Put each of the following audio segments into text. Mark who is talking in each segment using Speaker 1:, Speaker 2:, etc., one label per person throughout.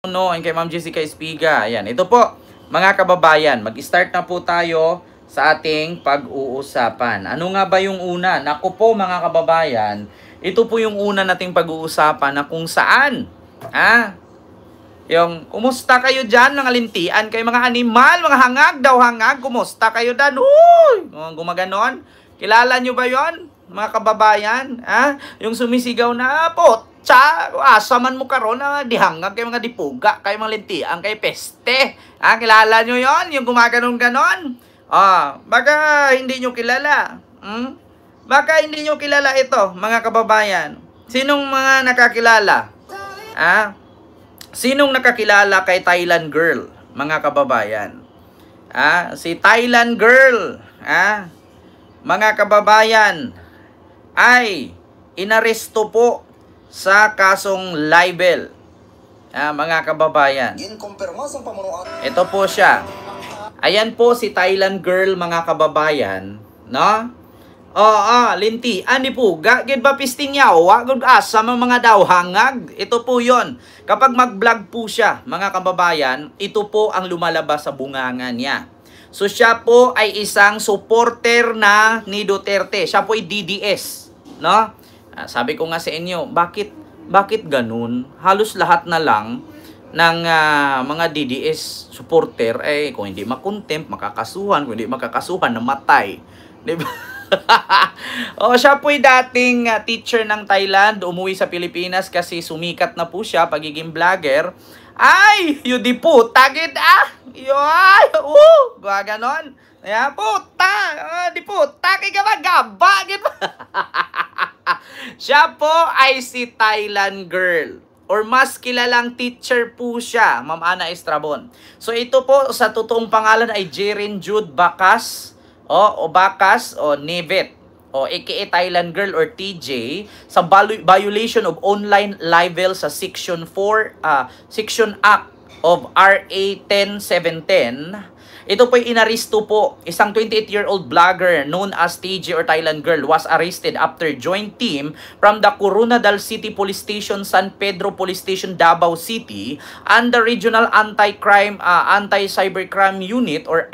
Speaker 1: No, and kay Ma'am Jessica Espiga. Ayan, ito po, mga kababayan, mag-start na po tayo sa ating pag-uusapan. Ano nga ba yung una? Naku po mga kababayan, ito po yung una nating pag-uusapan na kung saan, yung, kumusta kayo dyan, mga lintian, kayo mga animal, mga hangag daw hangag, kumusta kayo dyan? Uy! Gumaganon. Kilala nyo ba yon mga kababayan? Yung sumisigaw na, potsa, asaman mo karon na dihangag kayo mga dipuga, kayo mga lintian, kayo peste. Kilala nyo yon yung gumaganon-ganon? Baka hindi nyo kilala. Baka hindi nyo kilala ito, mga kababayan. Sinong mga nakakilala? Sinong nakakilala kay Thailand Girl, mga kababayan? Si Thailand Girl, mga kababayan, ay inaresto po sa kasong libel. Mga kababayan. Ito po siya. Ayan po si Thailand Girl, mga kababayan, no? Linti, ani po, gagid ba pisting yawa, gud asa mga daw hangag. Ito po 'yon. Kapag mag-vlog po siya, mga kababayan, ito po ang lumalabas sa bunganga niya. So siya po ay isang supporter na ni Duterte. Siya po ay DDS, no? Sabi ko nga sa inyo, bakit ganun? Halos lahat na lang ng mga DDS supporter ay kung hindi makontempt, makakasuhan, kung hindi makakasuhan, namatay. 'Di ba? Siya po'y dating teacher ng Thailand, umuwi sa Pilipinas kasi sumikat na po siya, pagiging vlogger. Ay, yun di puta, gid ganon. Puta, di puta, kay gaba, gid. Siya po ay si Thailand Girl, or mas kilalang teacher po siya, Ma'am Ana Estrabon. So ito po sa totoong pangalan ay Jeren Jude Bacas, o Bacas o Nevet, o aka Thailand Girl or TJ, sa violation of online libel sa Section 4, Section Act of RA 10710. Ito po'y inaristo po. Isang 28-year-old vlogger known as TJ or Thailand Girl was arrested after joint team from the Coronadal City Police Station, San Pedro Police Station, Davao City, and the Regional Anti-Cybercrime Unit or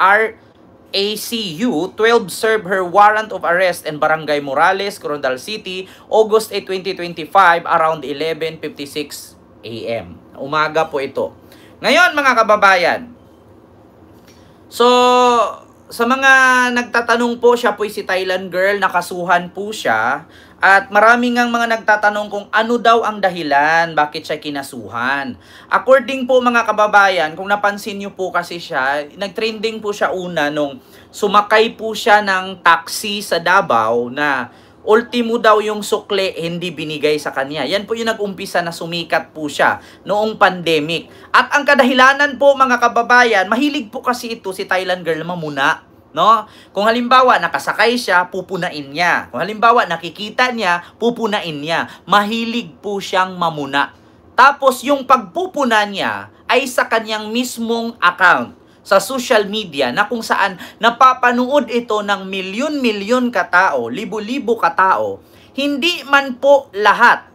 Speaker 1: ACU 12 served her warrant of arrest in Barangay Morales, Coronadal City, August 8, 2025 around 11:56 AM. Umaga po ito. Ngayon mga kababayan, so sa mga nagtatanong po, siya po si Thailand Girl, nakasuhan po siya. At maraming ang mga nagtatanong kung ano daw ang dahilan, bakit siya kinasuhan. According po mga kababayan, kung napansin niyo po kasi siya, nagtrending po siya una nung sumakay po siya ng taxi sa Davao na ultimo daw yung sukle hindi binigay sa kanya. Yan po yung nag-umpisa na sumikat po siya noong pandemic. At ang kadahilanan po mga kababayan, mahilig po kasi ito si Thailand Girl mamuna. No? Kung halimbawa nakasakay siya, pupunain niya. Kung halimbawa nakikita niya, pupunain niya. Mahilig po siyang mamuna. Tapos yung pagpupuna niya ay sa kanyang mismong account sa social media na kung saan napapanood ito ng milyon-milyon katao, libo-libo katao. Hindi man po lahat,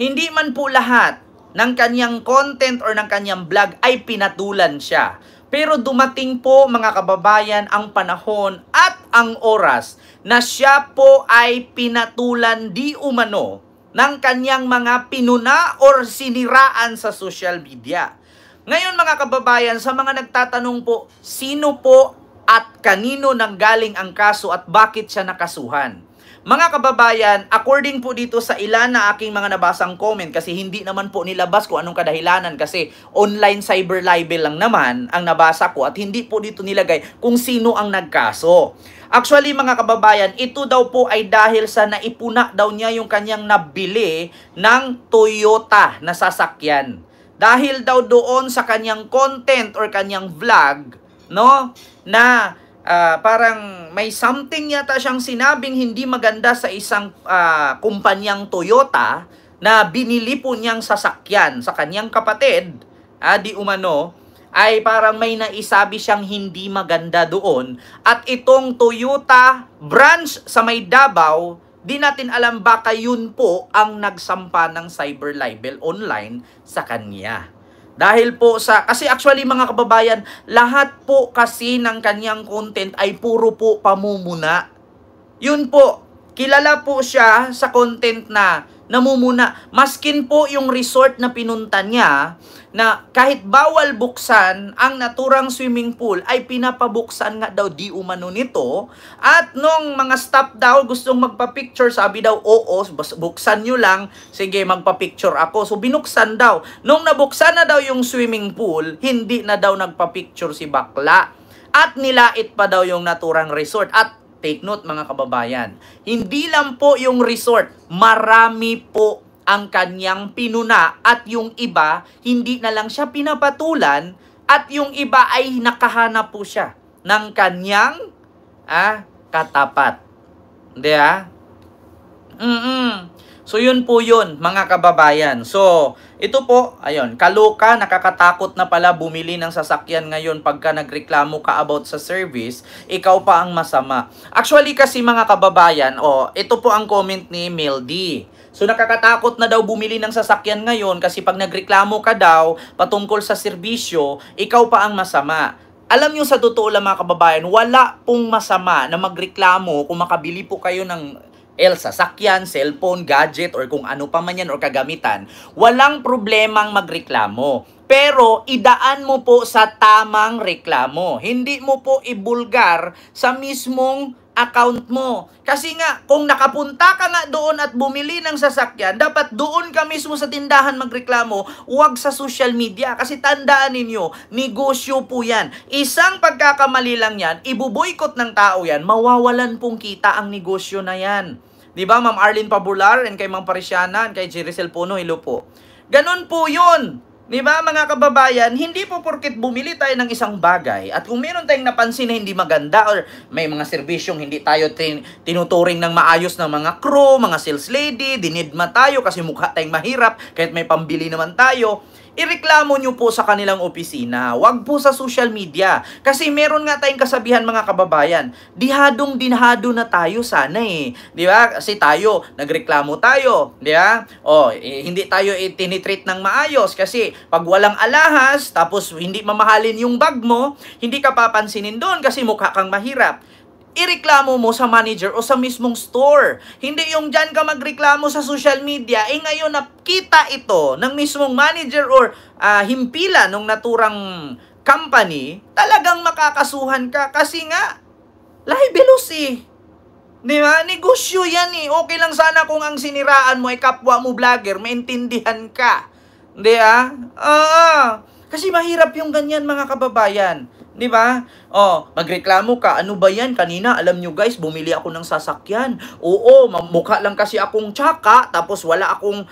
Speaker 1: hindi man po lahat ng kanyang content or ng kanyang vlog ay pinatulan siya. Pero dumating po mga kababayan ang panahon at ang oras na siya po ay pinatulan di umano ng kanyang mga pinuna or siniraan sa social media. Ngayon mga kababayan, sa mga nagtatanong po, sino po at kanino nanggaling ang kaso at bakit siya nakasuhan? Mga kababayan, according po dito sa ilan na aking mga nabasang comment, kasi hindi naman po nilabas kung anong kadahilanan kasi online cyber libel lang naman ang nabasa ko at hindi po dito nilagay kung sino ang nagkaso. Actually mga kababayan, ito daw po ay dahil sa naipuna daw niya yung kanyang nabili ng Toyota na sasakyan. Dahil daw doon sa kanyang content or kanyang vlog, no, na parang may something yata siyang sinabing hindi maganda sa isang kumpanyang Toyota na binili po niyang sasakyan sa kanyang kapatid, di umano, ay parang may naisabi siyang hindi maganda doon. At itong Toyota branch sa may Davao, di natin alam baka yun po ang nagsampa ng cyber libel online sa kanya. Dahil po kasi actually mga kababayan, lahat po kasi ng kanyang content ay puro po pamumuna. Yun po, kilala po siya sa content na namumuna. Maskin po yung resort na pinunta niya, na kahit bawal buksan ang naturang swimming pool, ay pinapabuksan nga daw di umano nito. At nung mga staff daw gustong magpa-picture, sabi daw, oo, buksan nyo lang, sige magpa-picture ako. So binuksan daw. Nung nabuksan na daw yung swimming pool, hindi na daw nagpa-picture si bakla. At nilait pa daw yung naturang resort. At take note mga kababayan, hindi lang po yung resort, marami po ang kanyang pinuna, at yung iba, hindi na lang siya pinapatulan, at yung iba ay nakahanap po siya ng kanyang katapat. Hindi So yun po yun mga kababayan. So ito po, ayun, kaloka, nakakatakot na pala bumili ng sasakyan ngayon pagka nagreklamo ka about sa service, ikaw pa ang masama. Actually kasi mga kababayan, ito po ang comment ni Meldy. So nakakatakot na daw bumili ng sasakyan ngayon kasi pag nagreklamo ka daw patungkol sa serbisyo, ikaw pa ang masama. Alam nyo sa totoo lang mga kababayan, wala pong masama na magreklamo kung makabili po kayo ng sasakyan, cellphone, gadget, or kung ano pa man yan or kagamitan. Walang problemang magreklamo. Pero idaan mo po sa tamang reklamo. Hindi mo po ibulgar sa mismong account mo. Kasi nga, kung nakapunta ka nga doon at bumili ng sasakyan, dapat doon ka mismo sa tindahan magreklamo, huwag sa social media. Kasi tandaan ninyo, negosyo po yan. Isang pagkakamali lang yan, ibuboykot ng tao yan, mawawalan pong kita ang negosyo na yan. Diba, Ma'am Arlene Pabular, and kay Ma'am Parisiana, and kay Jericel Puno, hello po. Ganon po yun. Diba, mga kababayan, hindi po porket bumili tayo ng isang bagay at kung meron tayong napansin na hindi maganda or may mga serbisyong hindi tayo tinuturing ng maayos ng mga crew, mga sales lady, dinidma tayo kasi mukha tayong mahirap kahit may pambili naman tayo, ireklamo nyo po sa kanilang opisina. Wag po sa social media. Kasi meron nga tayong kasabihan mga kababayan, dihadong-dinhado na tayo sana Di ba? Kasi tayo, nagreklamo tayo. Di ba? Hindi tayo tinitreat ng maayos kasi pag walang alahas, tapos hindi mamahalin yung bag mo, hindi ka papansinin doon kasi mukha kang mahirap. Ireklamo mo sa manager o sa mismong store. Hindi yung dyan ka magreklamo sa social media, ngayon nakita ito ng mismong manager or himpila ng naturang company, talagang makakasuhan ka kasi nga, libelous Di ba? Negosyo yan Okay lang sana kung ang siniraan mo ay kapwa mo vlogger, maintindihan ka. Di ba? Kasi mahirap yung ganyan mga kababayan. Di ba? Magreklamo ka. Ano ba yan? Kanina, alam nyo guys, bumili ako ng sasakyan. Oo, mukha lang kasi akong tsaka, tapos wala akong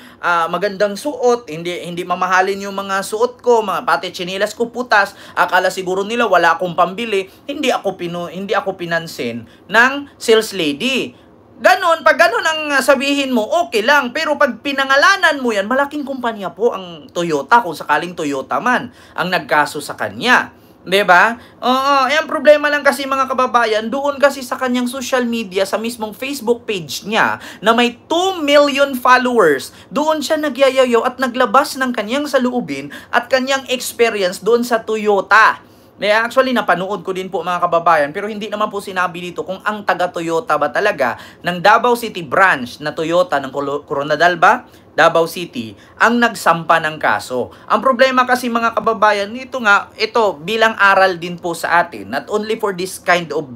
Speaker 1: magandang suot. Hindi mamahalin yung mga suot ko, pati tsinelas ko putas. Akala siguro nila wala akong pambili. Hindi ako pinansin ng sales lady. Ganon, pag ganon ang sabihin mo, okay lang. Pero pag pinangalanan mo yan, malaking kumpanya po ang Toyota, kung sakaling Toyota man ang nagkaso sa kanya. Diba? Ang problema lang kasi mga kababayan, doon kasi sa kanyang social media, sa mismong Facebook page niya, na may 2 million followers, doon siya nagyayayaw at naglabas ng kanyang saloobin at kanyang experience doon sa Toyota. Actually, napanood ko din po mga kababayan, pero hindi naman po sinabi dito kung ang taga-Toyota ba talaga ng Davao City branch na Toyota ng Coronadal ba? Davao City, ang nagsampa ng kaso. Ang problema kasi mga kababayan, ito bilang aral din po sa atin, not only for this kind of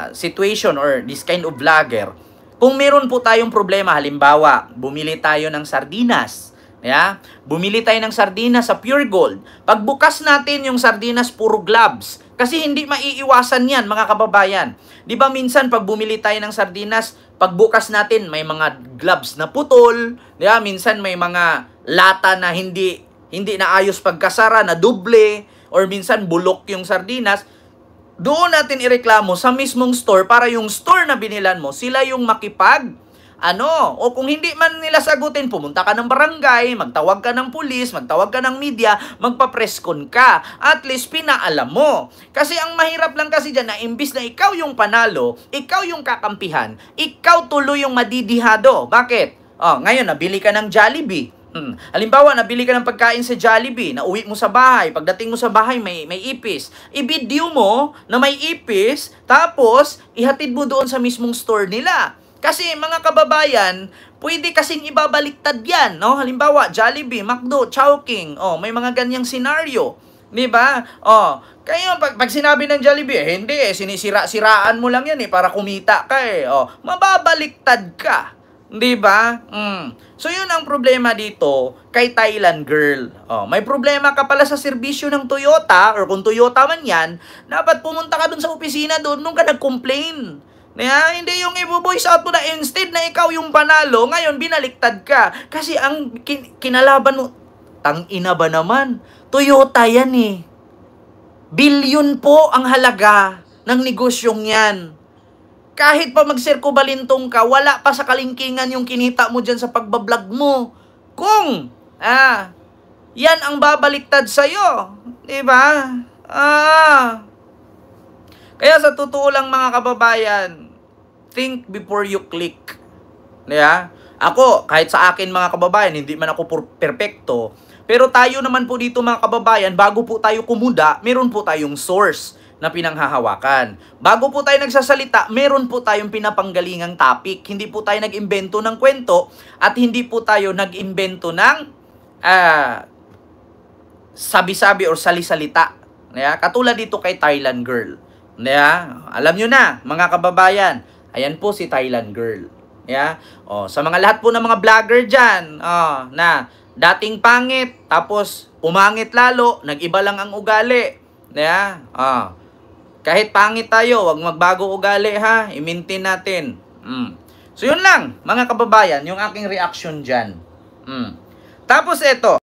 Speaker 1: situation or this kind of vlogger. Kung meron po tayong problema, halimbawa, bumili tayo ng sardinas, bumili tayo ng sardinas sa Pure Gold. Pagbukas natin yung sardinas, puro gloves. Kasi hindi maiiwasan yan, mga kababayan. Di ba minsan, pag bumili tayo ng sardinas, pagbukas natin, may mga gloves na putol. Di ba? Minsan, may mga lata na hindi na ayos pagkasara, na doble. Or minsan, bulok yung sardinas. Doon natin ireklamo sa mismong store para yung store na binilan mo, sila yung o kung hindi man nila sagutin, pumunta ka ng barangay, magtawag ka ng pulis, magtawag ka ng media, magpa-presscon ka. At least pinaalam mo. Kasi ang mahirap lang kasi dyan na imbis na ikaw yung panalo, ikaw yung kakampihan, ikaw tuloy yung madidihado. Bakit? Ngayon, nabili ka ng Jollibee. Halimbawa, nabili ka ng pagkain sa Jollibee, nauwi mo sa bahay, pagdating mo sa bahay may ipis. I-video mo na may ipis, tapos ihatid mo doon sa mismong store nila. Kasi mga kababayan, pwede kasing ibabaliktad yan, no? Halimbawa, Jollibee, McDo, Chowking, may mga ganyang senaryo. 'Di ba? Kaya pag sinabi ng Jollibee, hindi sinisira-siraan mo lang yan para kumita ka mababaliktad ka. 'Di ba? So yun ang problema dito kay Thailand girl. May problema ka pala sa serbisyo ng Toyota or kung Toyota man 'yan, dapat pumunta ka dun sa opisina doon nung ka nag-complain. Hindi yung i-voice out mo na instead na ikaw yung panalo, ngayon binaliktad ka. Kasi ang kinalaban mo, tang-ina ba naman? Toyota yan Bilyon po ang halaga ng negosyong yan. Kahit pa magserko balintong ka, wala pa sa kalingkingan yung kinita mo dyan sa pagbablog mo. Kung, yan ang babaliktad sa'yo. Diba? Kaya sa totoo lang mga kababayan, think before you click. Diba? Ako, kahit sa akin mga kababayan, hindi man ako perfecto, pero tayo naman po dito mga kababayan, bago po tayo kumuda, meron po tayong source na pinanghahawakan. Bago po tayo nagsasalita, meron po tayong pinapanggalingang topic. Hindi po tayo nag-imbento ng kwento at hindi po tayo nag-imbento ng sabi-sabi or sali-salita. Katulad dito kay Thailand girl. Alam nyo na, mga kababayan, ayan po si Thailand girl. Sa mga lahat po ng mga vlogger dyan, na dating pangit, tapos umangit lalo, nag-iba lang ang ugali. Kahit pangit tayo, wag magbago ugali ha. I-maintain natin. So yun lang, mga kababayan, yung aking reaction dyan. Tapos eto,